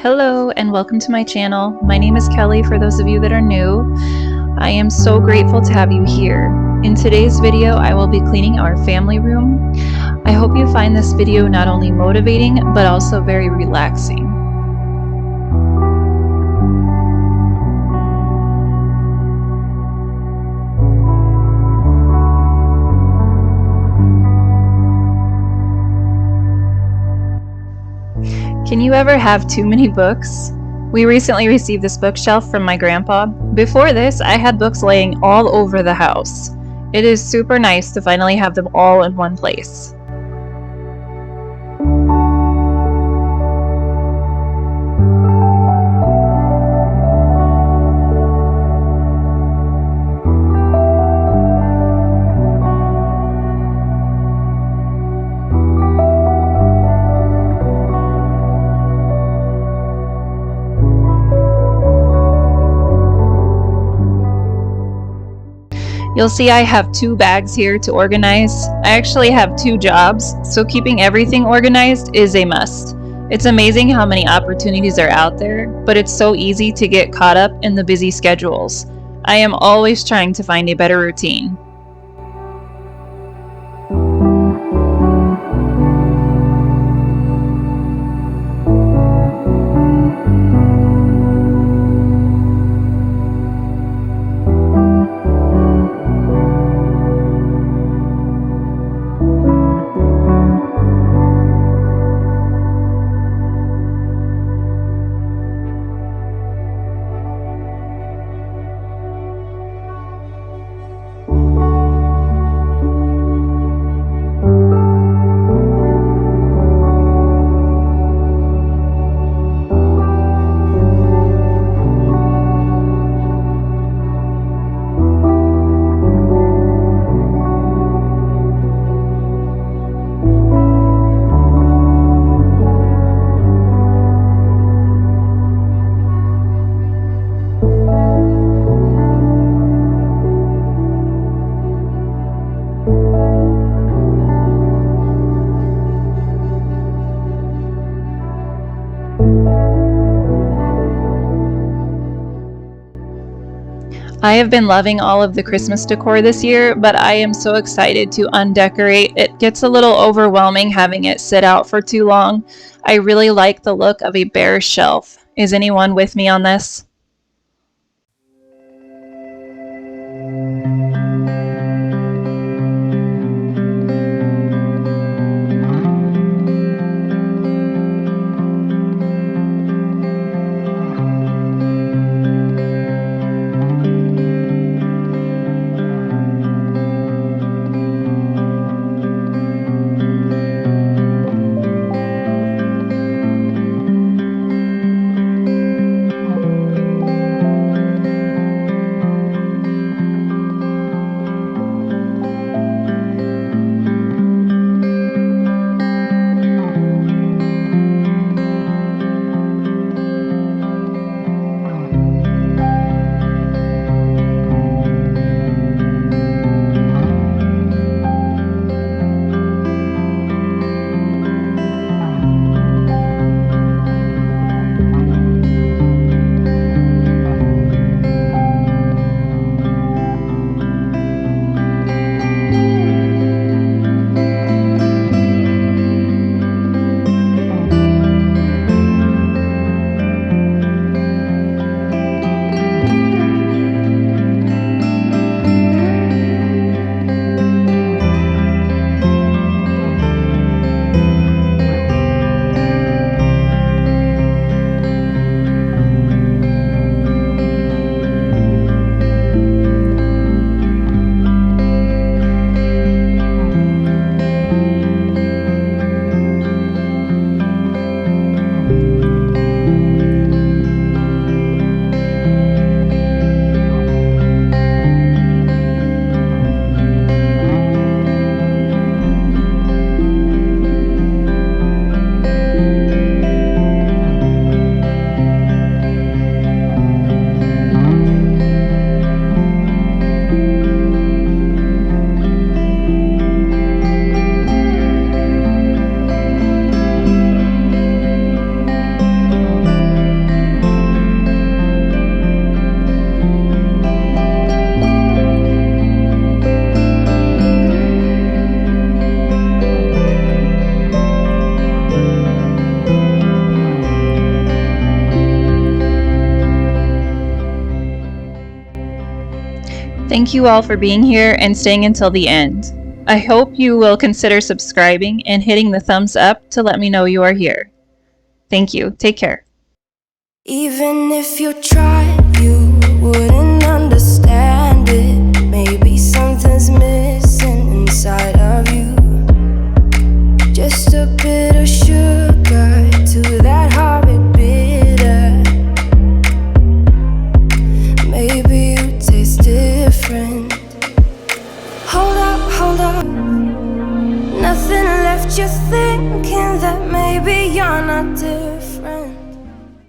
Hello and welcome to my channel. My name is Kelly for those of you that are new. I am so grateful to have you here. In today's video, I will be cleaning our family room. I hope you find this video not only motivating, but also very relaxing. Can you ever have too many books? We recently received this bookshelf from my grandpa. Before this, I had books laying all over the house. It is super nice to finally have them all in one place. You'll see I have two bags here to organize. I actually have two jobs, so keeping everything organized is a must. It's amazing how many opportunities are out there, but it's so easy to get caught up in the busy schedules. I am always trying to find a better routine. I have been loving all of the Christmas decor this year, but I am so excited to undecorate. It gets a little overwhelming having it sit out for too long. I really like the look of a bare shelf. Is anyone with me on this? Thank you all for being here and staying until the end. I hope you will consider subscribing and hitting the thumbs up to let me know you are here. Thank you. Take care. Even if you try